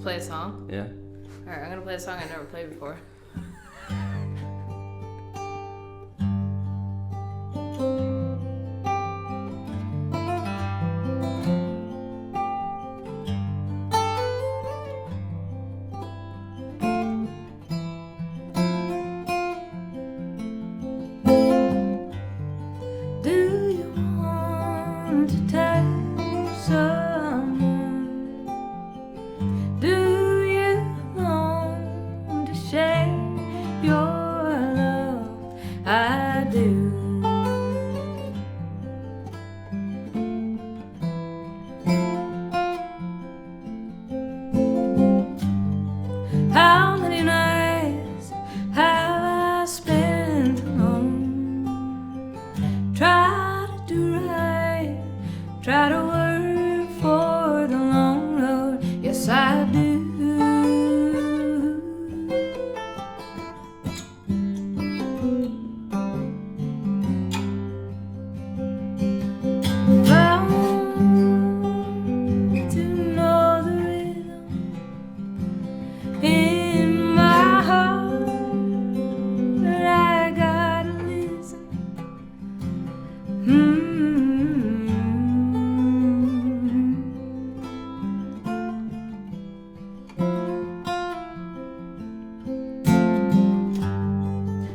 play a song? Yeah. Alright, I'm gonna play a song I've never played before.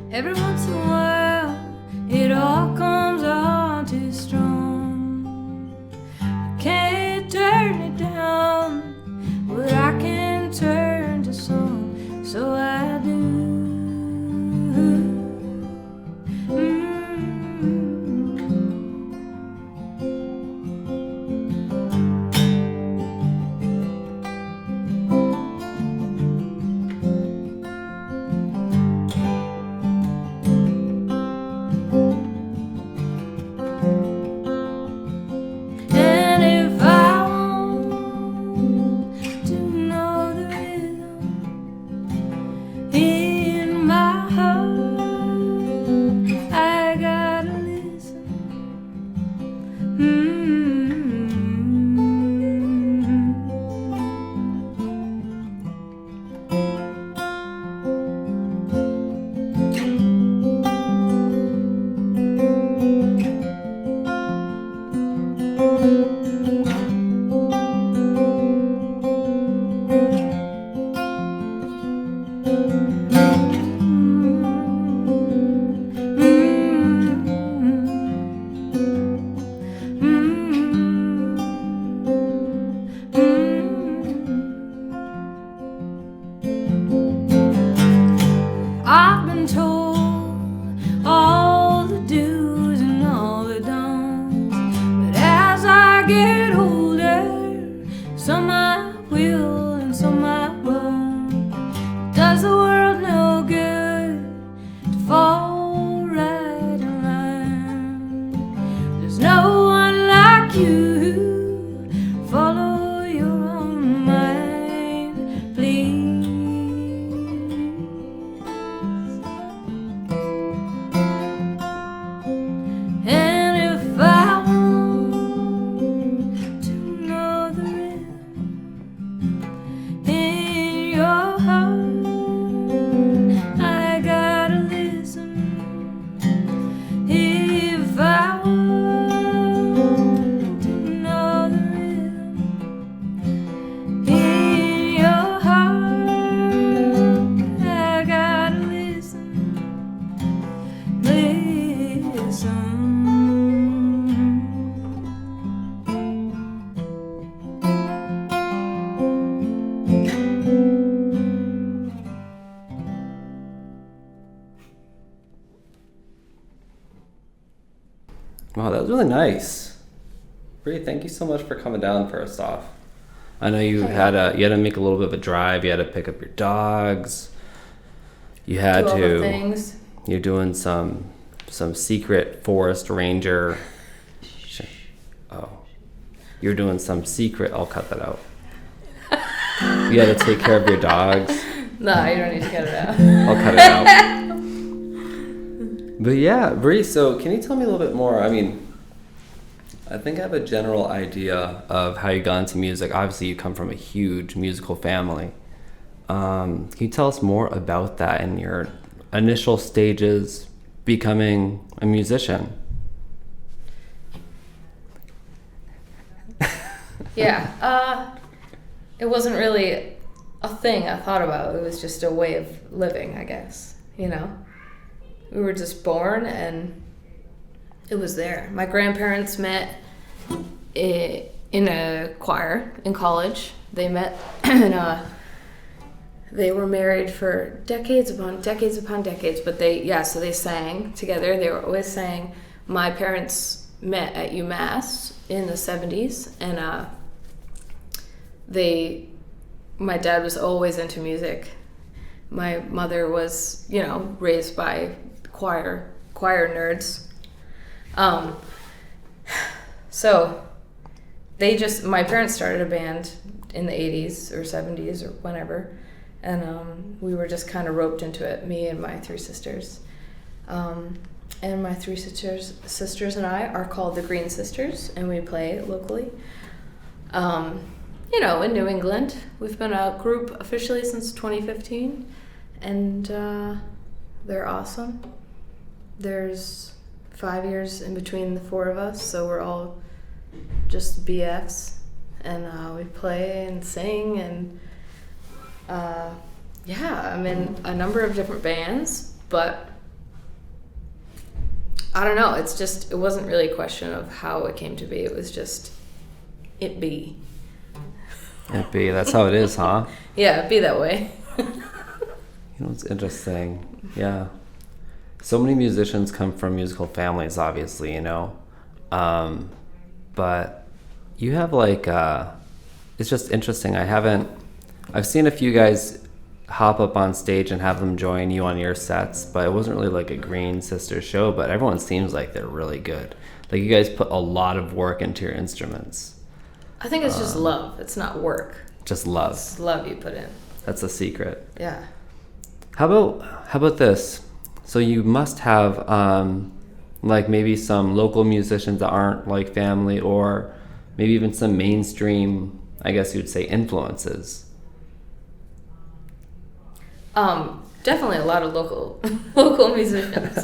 Every once in a while, it all comes on too strong. I can't turn it down, but I can turn to song, so I do. Wow, that was really nice. Brie, thank you so much for coming down first off. I know you had to make a little bit of a drive. You had to pick up your dogs. You had do all to the things. You're doing some secret forest ranger. Oh. You're doing some secret, I'll cut that out. You had to take care of your dogs. No, you don't need to cut it out. I'll cut it out. But yeah, Brie, so can you tell me a little bit more? I mean, I think I have a general idea of how you got into music. Obviously, you come from a huge musical family. Can you tell us more about that and your initial stages becoming a musician? Yeah, it wasn't really a thing I thought about. It was just a way of living, I guess, you know? We were just born and it was there. My grandparents met in a choir in college. They met and they were married for decades upon decades, but so they sang together. They were always sang. My parents met at UMass in the 70s, and my dad was always into music. My mother was, raised by choir nerds. So my parents started a band in the 80s or 70s or whenever, and we were just kind of roped into it, me and my three sisters. And my three sisters and I are called the Green Sisters, and we play locally. In New England. We've been a group officially since 2015, and they're awesome. There's 5 years in between the four of us, so we're all just BFs, and we play and sing, and I'm in a number of different bands, but I don't know, it wasn't really a question of how it came to be, it was just, it be. It be, that's how it is, huh? Yeah, it'd be that way. It's interesting. Yeah. So many musicians come from musical families, obviously, but you have it's just interesting. I've seen a few guys hop up on stage and have them join you on your sets, but it wasn't really like a Green Sisters show, but everyone seems like they're really good. Like you guys put a lot of work into your instruments. I think it's just love. It's not work. Just love. It's love you put in. That's a secret. Yeah. How about this? So you must have maybe some local musicians that aren't like family, or maybe even some mainstream, I guess you'd say, influences. Definitely a lot of local musicians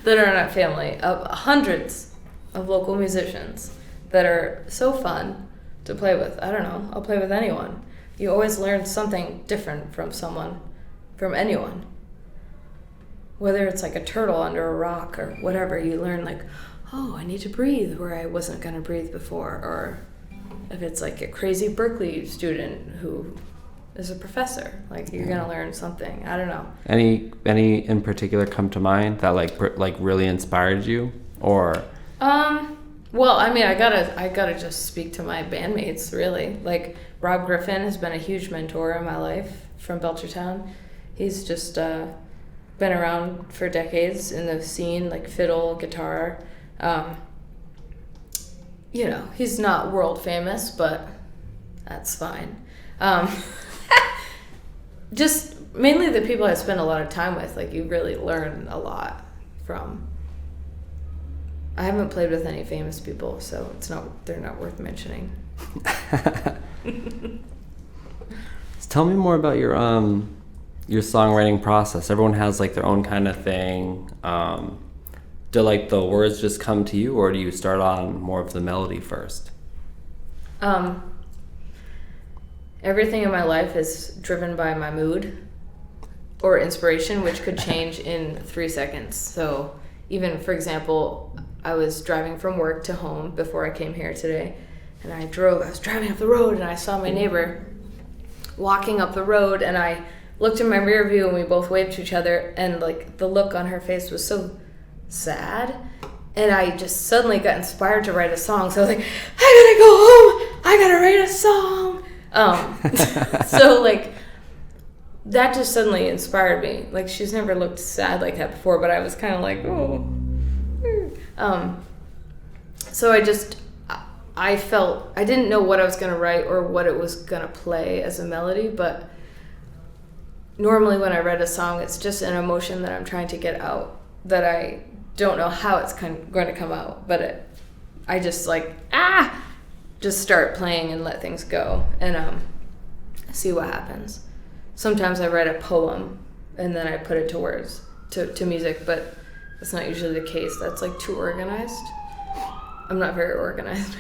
that are not family. Hundreds of local musicians that are so fun to play with. I don't know. I'll play with anyone. You always learn something different from anyone. Whether it's like a turtle under a rock or whatever, you learn I need to breathe where I wasn't going to breathe before. Or if it's like a crazy Berkeley student who is a professor, you're going to learn something. I don't know. Any in particular come to mind that really inspired you, or? Well, I gotta just speak to my bandmates, really. Rob Griffin has been a huge mentor in my life from Belchertown. He's just been around for decades in the scene, fiddle, guitar. He's not world famous, but that's fine. Just mainly the people I spend a lot of time with, you really learn a lot from. I haven't played with any famous people, so they're not worth mentioning. Tell me more about your songwriting process. Everyone has their own kind of thing. Do the words just come to you, or do you start on more of the melody first? Everything in my life is driven by my mood or inspiration, which could change in 3 seconds. So even, for example, I was driving from work to home before I came here today, and I was driving up the road, and I saw my neighbor walking up the road, and I looked in my rear view, and we both waved to each other, and the look on her face was so sad, and I just suddenly got inspired to write a song. So I was I gotta go home, I gotta write a song. So that just suddenly inspired me. She's never looked sad like that before, but I was kind of oh. So I felt, I didn't know what I was going to write or what it was going to play as a melody, but normally when I write a song, it's just an emotion that I'm trying to get out that I don't know how it's going to come out, but I just like just start playing and let things go and see what happens. Sometimes I write a poem and then I put it to words, to music, but that's not usually the case. That's like too organized. I'm not very organized.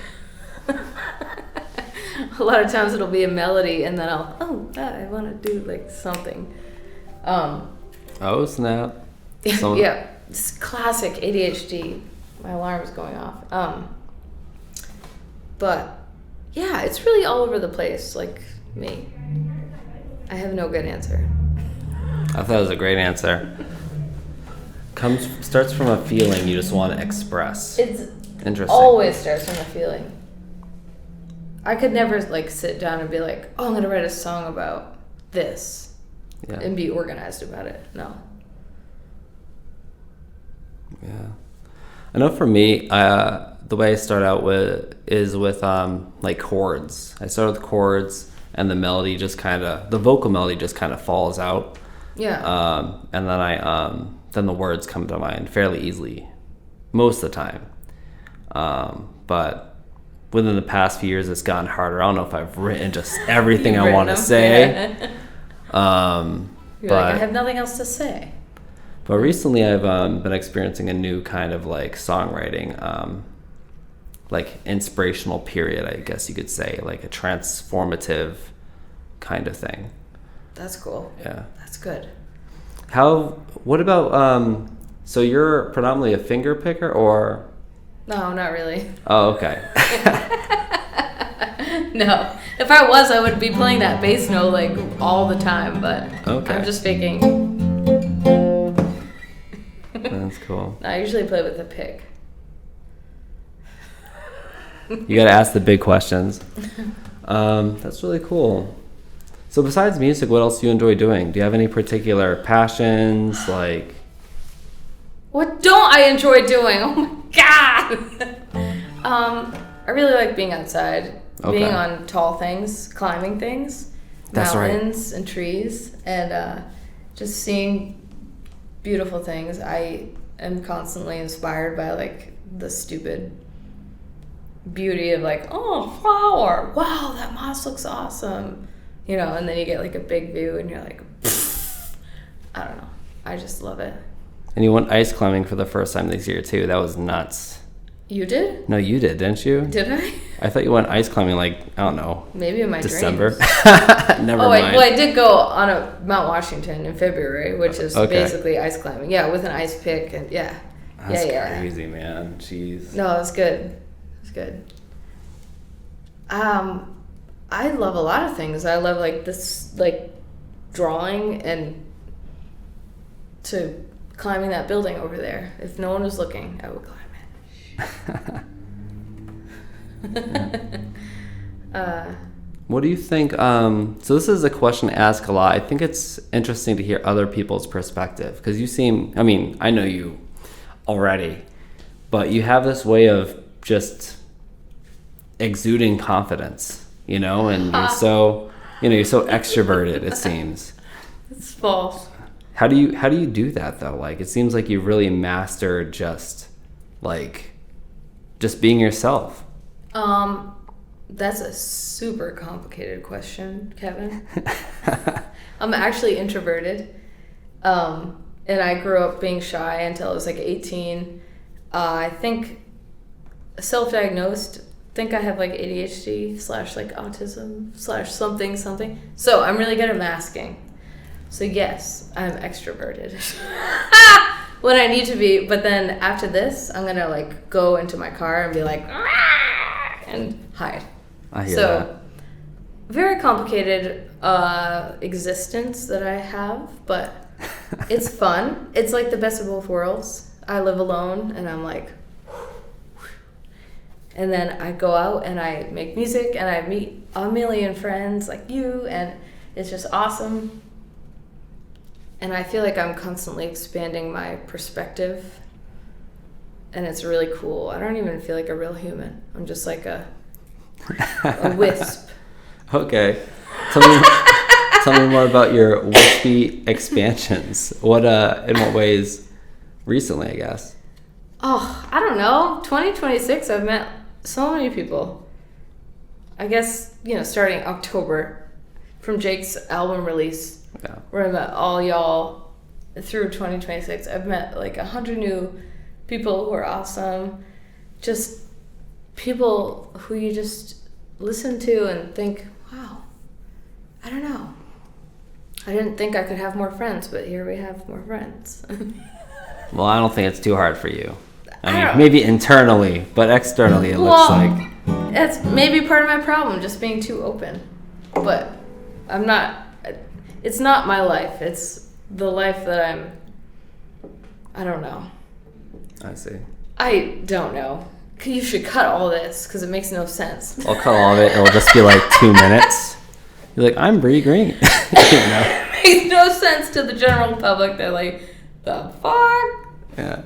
A lot of times it'll be a melody and then I want to do like something. Oh snap. Yeah, it's classic ADHD. My alarm is going off. But yeah, it's really all over the place, like me. I have no good answer. I thought it was a great answer. Starts from a feeling you just want to express. It's interesting. Always starts from a feeling. I could never like sit down and be like, oh, I'm gonna write a song about this and be organized about it. No. Yeah. I know for me, the way I start out is with like chords. I start with chords and the vocal melody just kind of falls out. Yeah. And then then the words come to mind fairly easily most of the time. But within the past few years, it's gotten harder. I don't know if I've written just everything I want to say. Yeah. You're like, I have nothing else to say. But recently I've been experiencing a new kind of like songwriting, like inspirational period, I guess you could say, like a transformative kind of thing. That's cool. Yeah. That's good. What about, so you're predominantly a finger picker or? No, not really. Oh, okay. No. If I was, I would be playing that bass note like all the time, but okay. I'm just faking. That's cool. I usually play with a pick. You gotta ask the big questions. That's really cool. So besides music, what else do you enjoy doing? Do you have any particular passions, like? What don't I enjoy doing? Oh my god! I really like being outside, being on tall things, climbing things, That's mountains and trees, and just seeing beautiful things. I am constantly inspired by like the stupid beauty of like, oh, flower, wow, that moss looks awesome, you know, and then you get like a big view and you're like, I don't know, I just love it. And you went ice climbing for the first time this year too. That was nuts. You did? No, you did, didn't you? Did I? I thought you went ice climbing like, I don't know. Maybe in my December. dreams. Never mind. I did go on a Mount Washington in February, which is basically ice climbing. Yeah, with an ice pick and yeah. That's crazy, man. Jeez. No, it was good. It was good. I love a lot of things. I love like this, like drawing and to climbing that building over there. If no one was looking, I would climb it. What do you think? So this is a question I ask a lot. I think it's interesting to hear other people's perspective because you seem, I mean, I know you already, but you have this way of just exuding confidence, you know, and you're so extroverted, it seems. It's false. How do you do that though? Like, it seems like you've really mastered just being yourself. That's a super complicated question, Kevin. I'm actually introverted. And I grew up being shy until I was like 18. I think self-diagnosed, think I have like ADHD / like autism / something. So I'm really good at masking. So yes, I'm extroverted when I need to be. But then after this, I'm gonna like go into my car and be like, and hide. I hear that. Very complicated existence that I have, but it's fun. It's like the best of both worlds. I live alone, and I'm like, and then I go out and I make music, and I meet a million friends like you, and it's just awesome. And I feel like I'm constantly expanding my perspective, and it's really cool. I don't even feel like a real human. I'm just like a wisp. Okay. Tell me more about your wispy expansions. In what ways recently, I guess? Oh, I don't know. 2026, I've met so many people. I guess, starting October from Jake's album release, where I met all y'all through 2026. I've met like 100 new people who are awesome. Just people who you just listen to and think, wow, I don't know. I didn't think I could have more friends, but here we have more friends. Well, I don't think it's too hard for you. I mean, maybe internally, but externally it looks like... That's maybe part of my problem, just being too open. But I'm not... It's not my life. It's the life that I don't know. I see. I don't know. You should cut all this, because it makes no sense. I'll cut all of it. It'll just be like 2 minutes. You're like, I'm Brie Green. It makes no sense to the general public. They're like, the fuck? Yeah.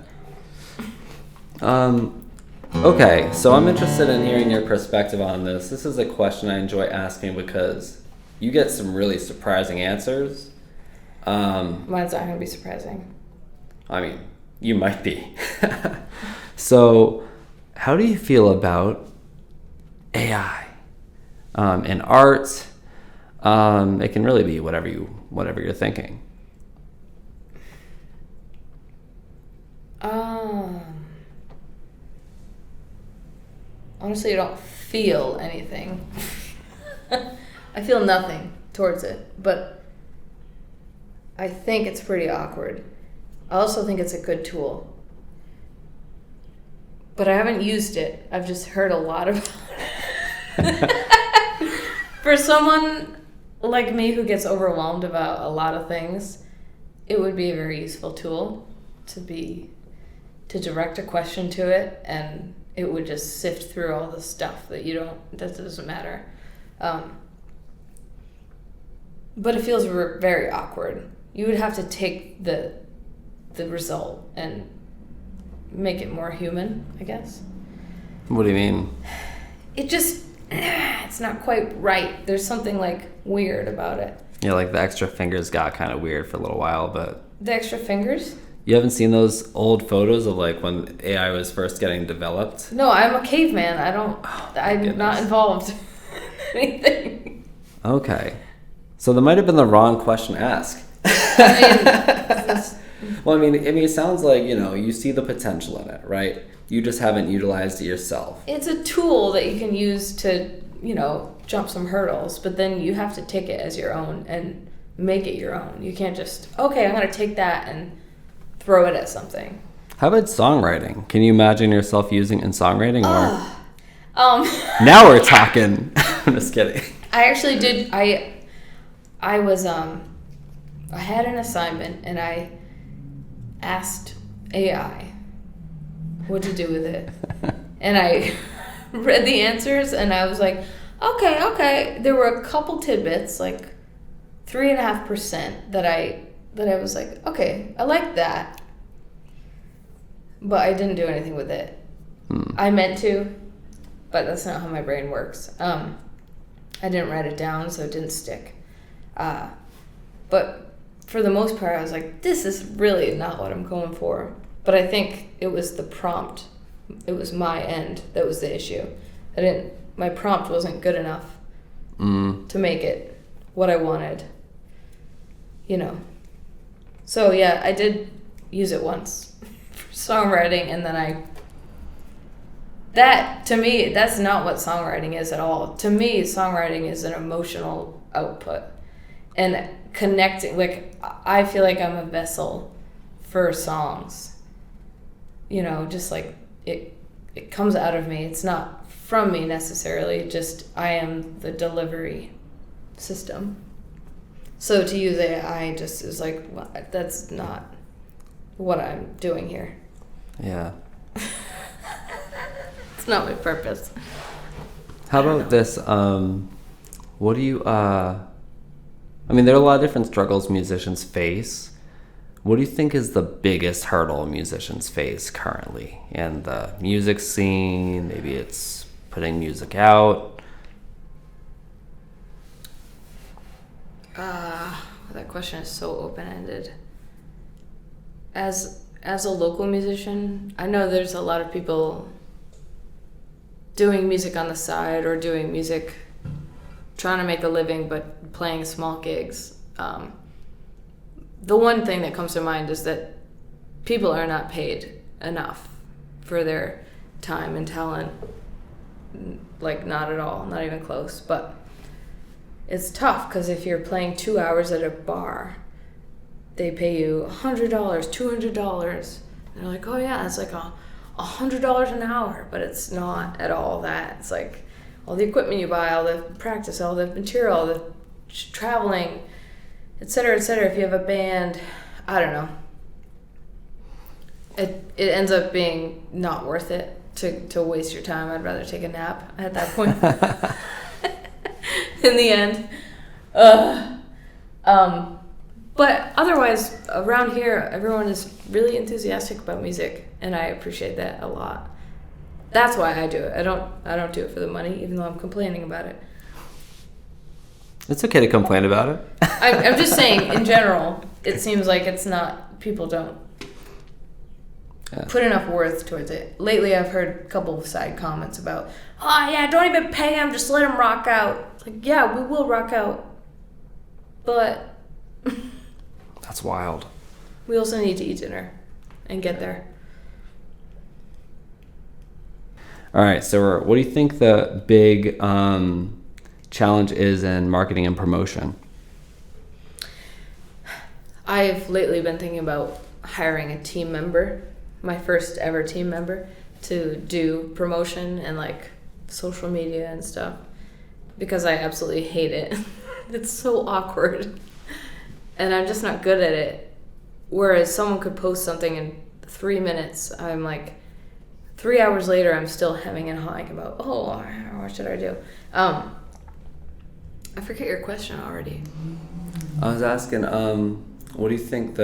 Okay, so I'm interested in hearing your perspective on this. This is a question I enjoy asking because you get some really surprising answers. Mine's not going to be surprising. I mean, you might be. So, how do you feel about AI in art? It can really be whatever you're thinking. Honestly, I don't feel anything. I feel nothing towards it, but I think it's pretty awkward. I also think it's a good tool. But I haven't used it. I've just heard a lot about it. For someone like me who gets overwhelmed about a lot of things, it would be a very useful tool to direct a question to it, and it would just sift through all the stuff that doesn't matter. But it feels very awkward. You would have to take the result and make it more human, I guess. What do you mean? It's not quite right. There's something like weird about it. Yeah, like the extra fingers got kind of weird for a little while, but... The extra fingers? You haven't seen those old photos of like when AI was first getting developed? No, I'm a caveman. I'm not involved in anything. Okay. So that might have been the wrong question to ask. Well, I mean, it sounds like, you see the potential in it, right? You just haven't utilized it yourself. It's a tool that you can use to, jump some hurdles, but then you have to take it as your own and make it your own. You can't just, okay, I'm going to take that and throw it at something. How about songwriting? Can you imagine yourself using it in songwriting? Now we're talking. I'm just kidding. I actually did. I was I had an assignment and I asked AI what to do with it, and I read the answers and I was like, okay. There were a couple tidbits, like 3.5% that I was like, okay, I like that, but I didn't do anything with it. I meant to, but that's not how my brain works. I didn't write it down, so it didn't stick. But for the most part, I was like, this is really not what I'm going for. But I think it was the prompt. It was my end that was the issue. My prompt wasn't good enough to make it what I wanted. So yeah, I did use it once for songwriting, and then to me, that's not what songwriting is at all. To me, songwriting is an emotional output. And connecting, like, I feel like I'm a vessel for songs. Just like it comes out of me. It's not from me necessarily, just I am the delivery system. So to use AI just is like, well, that's not what I'm doing here. Yeah. It's not my purpose. How about this? What do you, there are a lot of different struggles musicians face. What do you think is the biggest hurdle musicians face currently in the music scene? Maybe it's putting music out. That question is so open-ended. As as a local musician, I know there's a lot of people doing music on the side or doing music, trying to make a living, but playing small gigs. The one thing that comes to mind is that people are not paid enough for their time and talent. Like, not at all, not even close. But it's tough because if you're playing 2 hours at a bar, they pay you $100, $200. And they're like, oh yeah, it's like $100 an hour, but it's not at all that. It's like all the equipment you buy, all the practice, all the material, all the traveling, etc., etc. If you have a band, I don't know. It ends up being not worth it to waste your time. I'd rather take a nap at that point. In the end. But otherwise, around here, everyone is really enthusiastic about music, and I appreciate that a lot. That's why I do it. I don't do it for the money, even though I'm complaining about it. It's okay to complain about it. I'm just saying, in general, it seems like it's not, people don't put enough worth towards it. Lately, I've heard a couple of side comments about, oh yeah, don't even pay them, just let them rock out. It's like, yeah, we will rock out, but That's wild. we also need to eat dinner and get there. All right, so what do you think the big challenge is in marketing and promotion? I've lately been thinking about hiring a team member, my first ever team member, to do promotion and like social media and stuff, because I absolutely hate it. It's so awkward, and I'm just not good at it. Whereas someone could post something in 3 minutes, I'm like, 3 hours later, I'm still hemming and hawing about, oh, what should I do? I forget your question already. I was asking, what do you think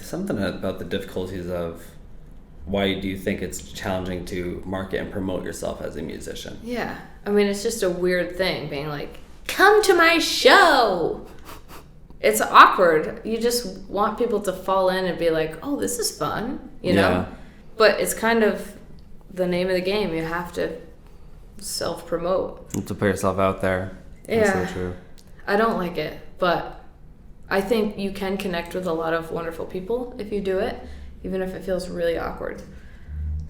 something about the difficulties of why do you think it's challenging to market and promote yourself as a musician? Yeah, I mean, it's just a weird thing being like, come to my show. It's awkward. You just want people to fall in and be like, oh, this is fun, you know? Yeah. But it's kind of the name of the game. You have to self-promote. To put yourself out there. Yeah. That's so true. I don't like it, but I think you can connect with a lot of wonderful people if you do it, even if it feels really awkward.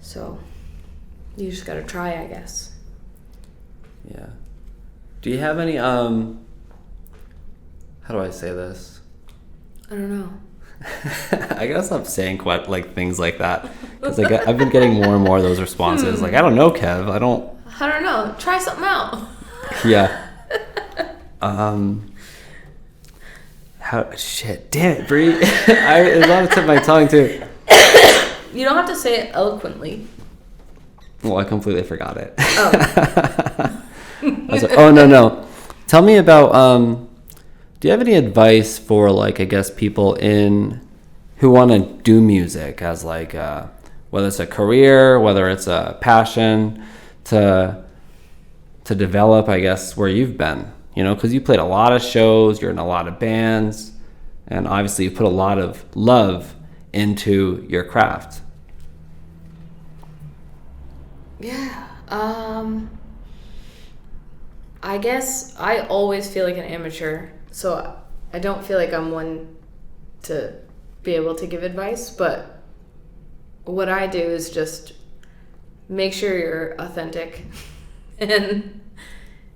So you just gotta try, I guess. Yeah. Do you have any, how do I say this? I don't know. I gotta stop saying quite like things like that, because I've been getting more and more of those responses. Like, I don't know, Kev. I don't know. Try something out. Yeah. Shit, damn it, Brie. It was on the tip of my tongue too. You don't have to say it eloquently. Well, I completely forgot it. Oh. I was like, oh no. Tell me about do you have any advice for, like, I guess people who want to do music as like whether it's a career, whether it's a passion, to develop, I guess, where you've been, you know, because you played a lot of shows, you're in a lot of bands, and obviously you put a lot of love into your craft. Yeah. I guess I always feel like an amateur, so I don't feel like I'm one to be able to give advice, but what I do is just make sure you're authentic and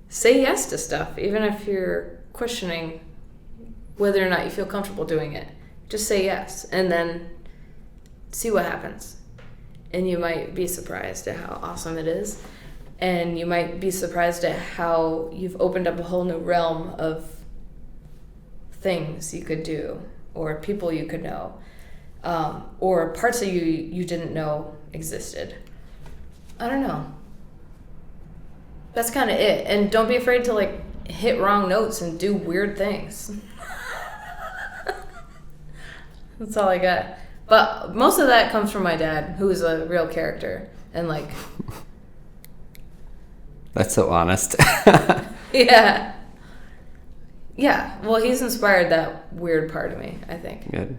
say yes to stuff, even if you're questioning whether or not you feel comfortable doing it. Just say yes, and then see what happens. And you might be surprised at how awesome it is. And you might be surprised at how you've opened up a whole new realm of things you could do, or people you could know, or parts of you didn't know existed. I don't know. That's kind of it. And don't be afraid to, like, hit wrong notes and do weird things. That's all I got. But most of that comes from my dad, who is a real character. And, like... That's so honest. Yeah. Yeah. Well, he's inspired that weird part of me, I think. Good.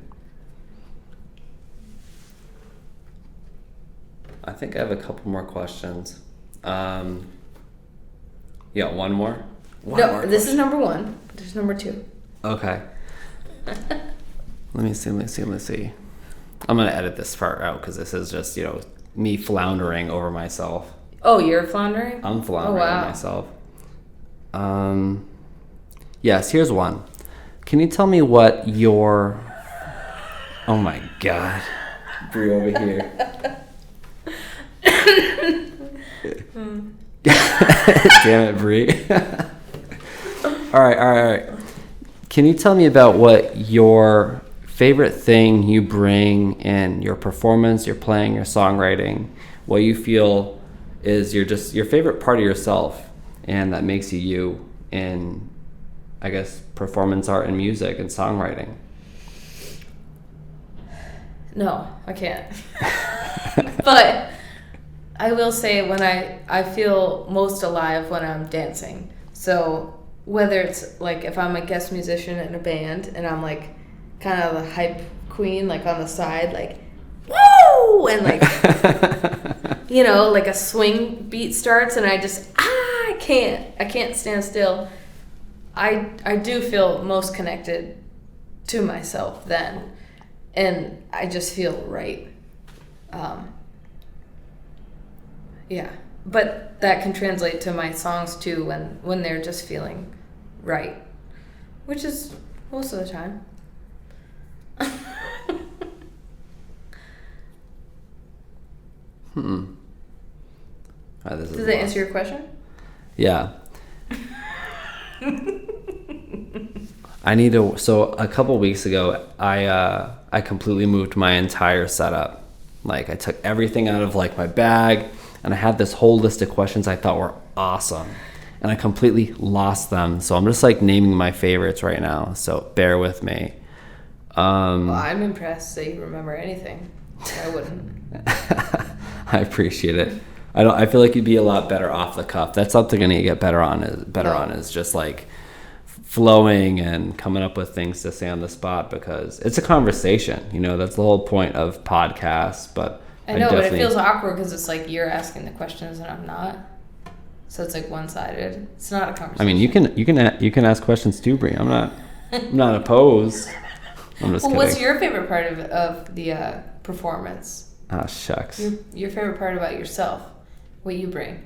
I think I have a couple more questions. Yeah, one more? No, this is number one. There's number two. Okay. Let me see. I'm going to edit this part out because this is just, me floundering over myself. Oh, you're floundering? I'm floundering over myself. Yes, here's one. Can you tell me what your... Oh my God. Brie over here. Damn it, Brie. All right. Can you tell me about what your favorite thing you bring in your performance, your playing, your songwriting, what you feel is your favorite part of yourself and that makes you in, I guess, performance art and music and songwriting? No, I can't. But I will say when I feel most alive when I'm dancing. So whether it's like if I'm a guest musician in a band and I'm like kind of the hype queen, like on the side, like woo, and like like a swing beat starts and I just I can't stand still. I do feel most connected to myself then, and I just feel right. Yeah, but that can translate to my songs too when they're just feeling right, which is most of the time. Does that answer your question? Yeah. I need to. So a couple weeks ago, I completely moved my entire setup. Like I took everything out of like my bag, and I had this whole list of questions I thought were awesome, and I completely lost them. So I'm just like naming my favorites right now. So bear with me. Well, I'm impressed that you remember anything. I wouldn't. I appreciate it. I feel like you'd be a lot better off the cuff. That's something I need to get better on is just like flowing and coming up with things to say on the spot, because it's a conversation, that's the whole point of podcasts. But I know, but it feels awkward because it's like you're asking the questions and I'm not. So it's like one-sided. It's not a conversation. I mean, you can ask questions too, Brie. I'm not opposed. I'm just kidding. What's your favorite part of the performance? Ah, shucks. Your favorite part about yourself, what you bring.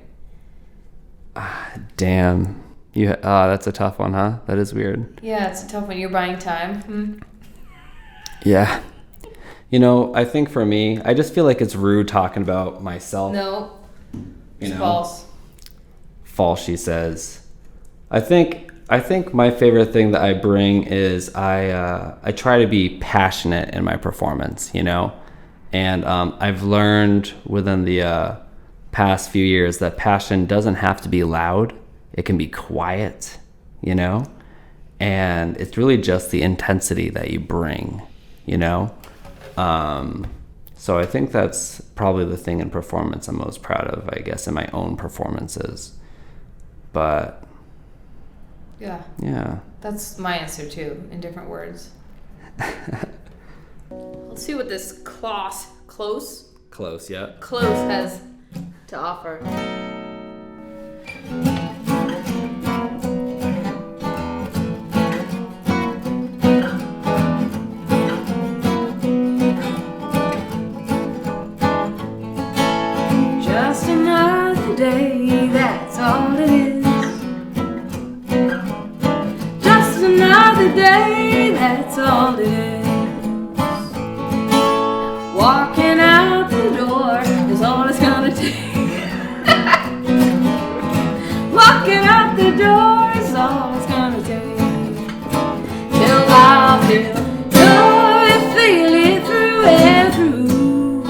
Damn. That's a tough one, huh? That is weird. Yeah, it's a tough one. You're buying time. Yeah. I think for me, I just feel like it's rude talking about myself. No. It's false. False, she says. I think my favorite thing that I bring is I try to be passionate in my performance, And I've learned within the past few years that passion doesn't have to be loud. It can be quiet, And it's really just the intensity that you bring, So I think that's probably the thing in performance I'm most proud of, I guess, in my own performances. But yeah, that's my answer too, in different words. Let's see what this close has to offer. Just another day, that's all it is. Just another day, that's all it is. Walking out the door is all it's gonna take. Walking out the door is all it's gonna take. Till I'll feel good, feel it through and through.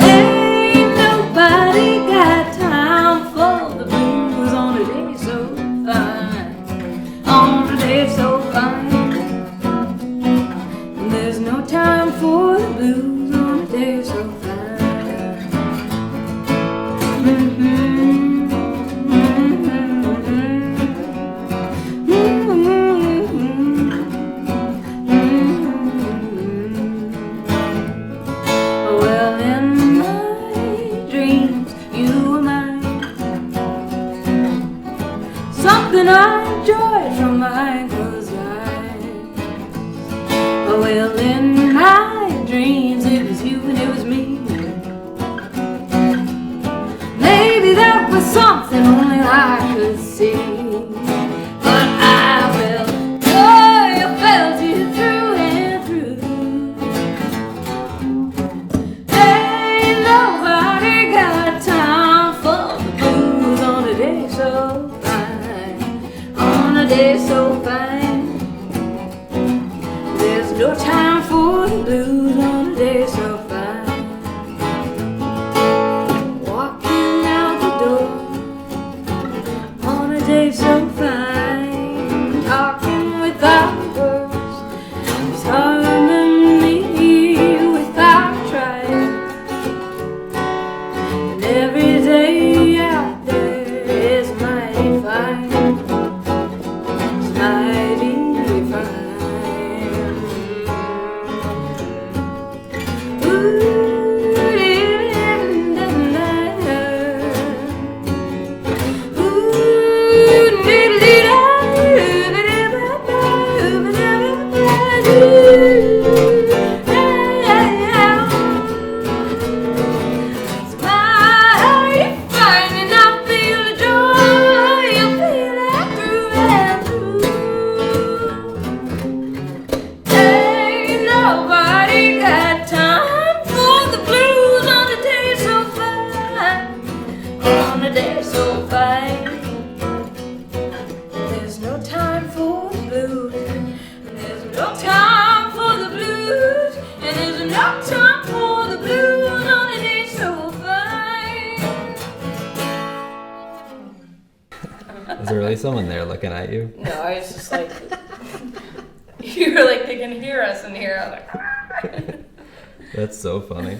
Ain't nobody got time for the blues on a day so fine. On a day so fine. There's no time for the blues on a day so fine. something only I could see. But I felt, oh, I felt it through and through. Ain't nobody got time for the blues on a day so fine. On a day so fine. There's no time for the blues on a day so fine. Walking out the door on a day so fine. Talking without words, it's harmony without trying. And every day out there is mighty fine. It's mighty fine. Is there really someone there looking at you? No, I was just like, you were like, they can hear us in here. I was like, That's so funny.